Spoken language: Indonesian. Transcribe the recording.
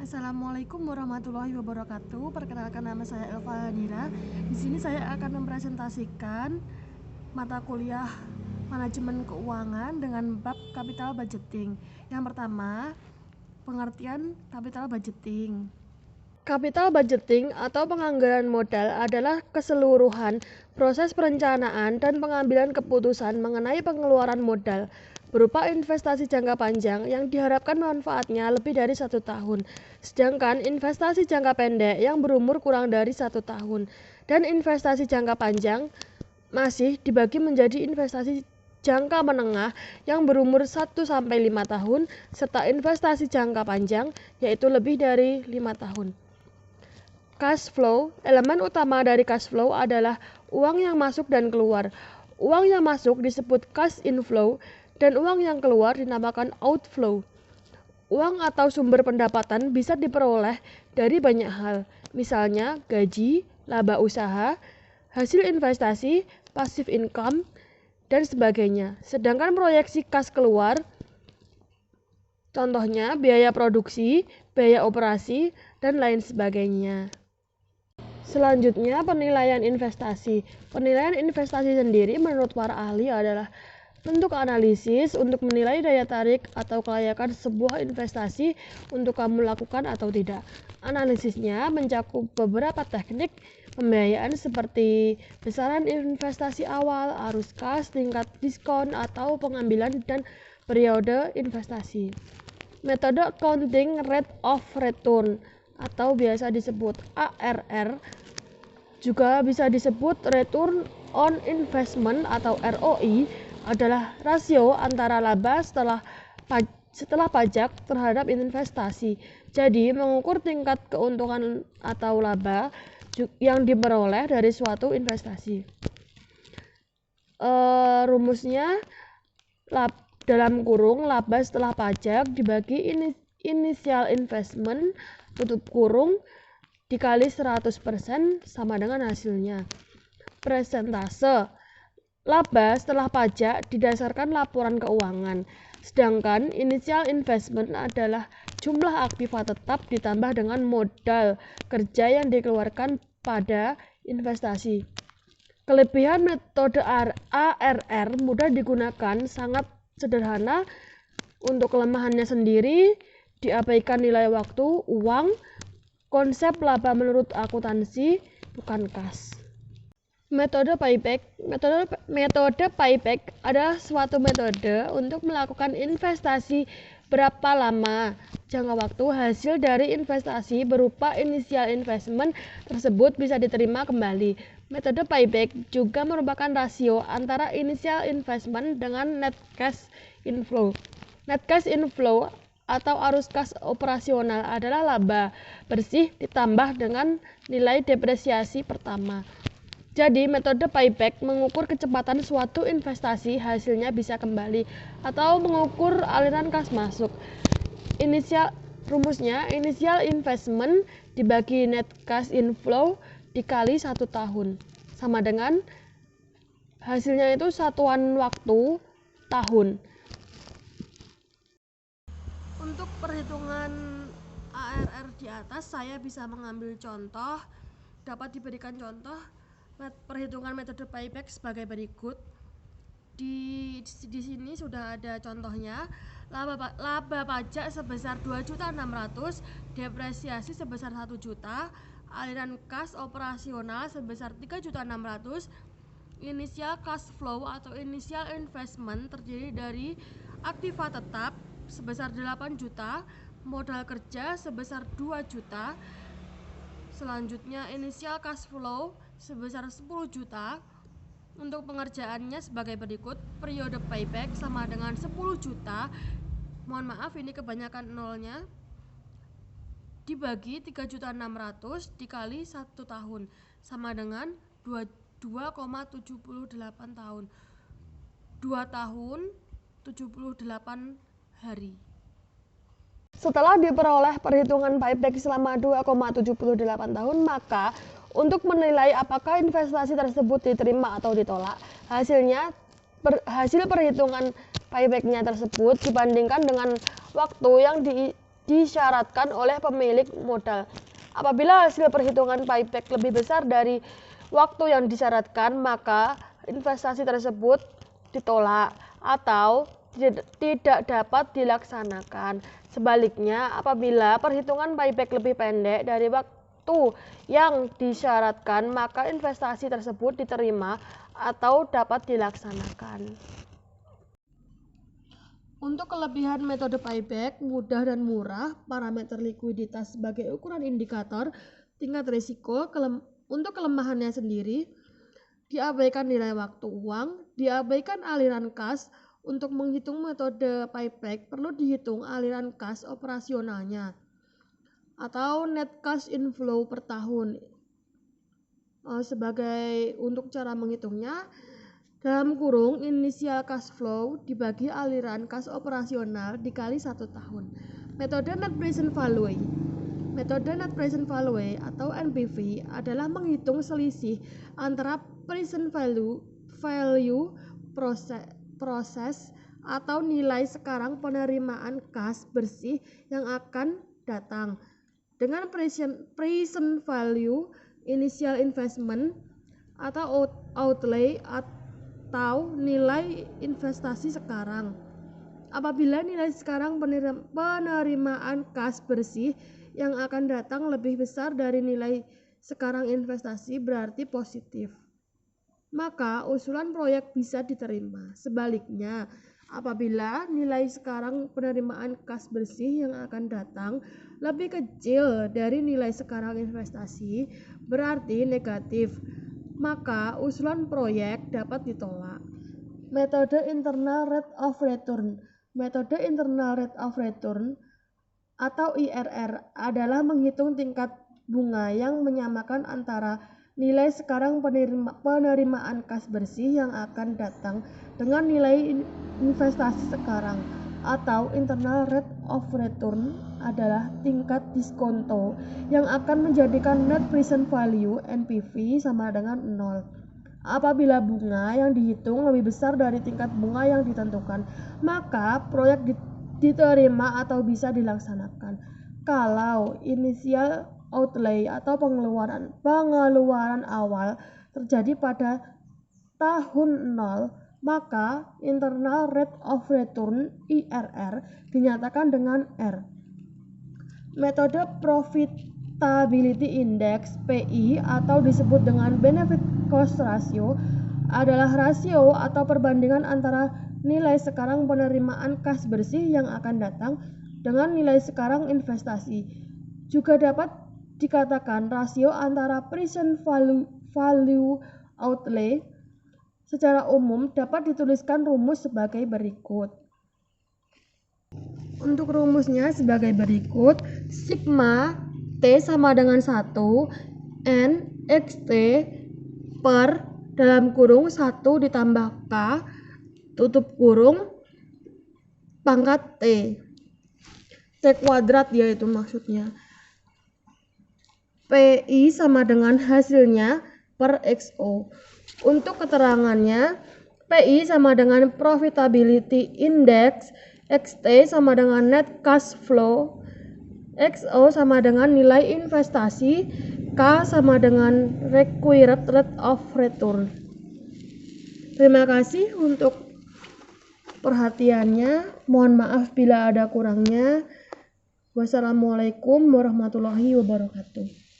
Assalamualaikum warahmatullahi wabarakatuh. Perkenalkan, nama saya Elva Hadira. Di sini saya akan mempresentasikan mata kuliah manajemen keuangan dengan bab capital budgeting. Yang pertama, pengertian capital budgeting. Capital budgeting atau penganggaran modal adalah keseluruhan proses perencanaan dan pengambilan keputusan mengenai pengeluaran modal berupa investasi jangka panjang yang diharapkan manfaatnya lebih dari 1 tahun, sedangkan investasi jangka pendek yang berumur kurang dari 1 tahun, dan investasi jangka panjang masih dibagi menjadi investasi jangka menengah yang berumur 1-5 tahun, serta investasi jangka panjang yaitu lebih dari 5 tahun. Cash flow, elemen utama dari cash flow adalah uang yang masuk dan keluar. Uang yang masuk disebut cash inflow dan uang yang keluar dinamakan outflow. Uang atau sumber pendapatan bisa diperoleh dari banyak hal, misalnya gaji, laba usaha, hasil investasi, passive income, dan sebagainya. Sedangkan proyeksi kas keluar, contohnya biaya produksi, biaya operasi, dan lain sebagainya. Selanjutnya, penilaian investasi. Penilaian investasi sendiri menurut para ahli adalah bentuk analisis untuk menilai daya tarik atau kelayakan sebuah investasi untuk kamu lakukan atau tidak. Analisisnya mencakup beberapa teknik pembiayaan seperti besaran investasi awal, arus kas, tingkat diskon atau pengambilan, dan periode investasi. Metode accounting rate of return atau biasa disebut ARR, juga bisa disebut return on investment atau ROI, adalah rasio antara laba setelah pajak terhadap investasi. Jadi, mengukur tingkat keuntungan atau laba yang diperoleh dari suatu investasi. Rumusnya, dalam kurung laba setelah pajak dibagi initial investment tutup kurung dikali 100% sama dengan hasilnya. Persentase laba setelah pajak didasarkan laporan keuangan, sedangkan initial investment adalah jumlah aktiva tetap ditambah dengan modal kerja yang dikeluarkan pada investasi. Kelebihan metode ARR mudah digunakan, sangat sederhana. Untuk kelemahannya sendiri, diabaikan nilai waktu, uang, konsep laba menurut akuntansi, bukan kas. Metode payback. Metode payback adalah suatu metode untuk melakukan investasi berapa lama jangka waktu hasil dari investasi berupa initial investment tersebut bisa diterima kembali. Metode payback juga merupakan rasio antara initial investment dengan net cash inflow. Net cash inflow atau arus kas operasional adalah laba bersih ditambah dengan nilai depresiasi pertama. Jadi, metode payback mengukur kecepatan suatu investasi hasilnya bisa kembali atau mengukur aliran kas masuk. Rumusnya, initial investment dibagi net cash inflow dikali 1 tahun. Sama dengan hasilnya itu satuan waktu tahun. Untuk perhitungan ARR di atas, saya bisa mengambil contoh, dapat diberikan contoh perhitungan metode payback sebagai berikut. Di sini sudah ada contohnya. Laba pajak sebesar 2.600.000, depresiasi sebesar 1 juta, aliran kas operasional sebesar 3.600.000, initial cash flow atau initial investment terdiri dari aktiva tetap sebesar 8 juta, modal kerja sebesar 2 juta. Selanjutnya, initial cash flow sebesar 10 juta. Untuk pengerjaannya sebagai berikut. Periode payback sama dengan 10 juta. Mohon maaf, ini kebanyakan nolnya. Dibagi 3.600.000 dikali 1 tahun sama dengan 2,78 tahun. 2 tahun 78 hari. Setelah diperoleh perhitungan payback selama 2,78 tahun, maka untuk menilai apakah investasi tersebut diterima atau ditolak, hasil perhitungan paybacknya tersebut dibandingkan dengan waktu yang disyaratkan oleh pemilik modal. Apabila hasil perhitungan payback lebih besar dari waktu yang disyaratkan, maka investasi tersebut ditolak atau tidak dapat dilaksanakan. Sebaliknya, apabila perhitungan payback lebih pendek dari waktu yang disyaratkan, maka investasi tersebut diterima atau dapat dilaksanakan. Untuk kelebihan metode payback, mudah dan murah, parameter likuiditas sebagai ukuran indikator tingkat risiko. Untuk kelemahannya sendiri, diabaikan nilai waktu uang, diabaikan aliran kas. Untuk menghitung metode payback, perlu dihitung aliran kas operasionalnya atau net cash inflow per tahun. Untuk cara menghitungnya, dalam kurung initial cash flow dibagi aliran kas operasional dikali 1 tahun. Metode net present value. Metode net present value atau NPV adalah menghitung selisih antara present value proses atau nilai sekarang penerimaan kas bersih yang akan datang dengan present value initial investment atau outlay atau nilai investasi sekarang. Apabila nilai sekarang penerimaan kas bersih yang akan datang lebih besar dari nilai sekarang investasi, berarti positif, maka usulan proyek bisa diterima. Sebaliknya, apabila nilai sekarang penerimaan kas bersih yang akan datang lebih kecil dari nilai sekarang investasi, berarti negatif, maka usulan proyek dapat ditolak. Metode internal rate of return. Metode internal rate of return atau IRR adalah menghitung tingkat bunga yang menyamakan antara nilai sekarang penerimaan kas bersih yang akan datang dengan nilai investasi sekarang, atau internal rate of return adalah tingkat diskonto yang akan menjadikan net present value NPV sama dengan 0. Apabila bunga yang dihitung lebih besar dari tingkat bunga yang ditentukan, maka proyek diterima atau bisa dilaksanakan. Kalau initial outlay atau pengeluaran awal terjadi pada tahun 0, maka internal rate of return IRR dinyatakan dengan R. Metode profitability index PI atau disebut dengan benefit cost ratio adalah rasio atau perbandingan antara nilai sekarang penerimaan kas bersih yang akan datang dengan nilai sekarang investasi. Juga dapat dikatakan rasio antara present value outlay. Secara umum dapat dituliskan rumus sebagai berikut. Untuk rumusnya sebagai berikut, sigma T sama dengan 1 N XT per dalam kurung 1 ditambah K tutup kurung pangkat T. T kuadrat ya itu maksudnya. PI sama dengan hasilnya per XO. Untuk keterangannya, PI sama dengan profitability index, XT sama dengan net cash flow, XO sama dengan nilai investasi, K sama dengan required rate of return. Terima kasih untuk perhatiannya. Mohon maaf bila ada kurangnya. Wassalamualaikum warahmatullahi wabarakatuh.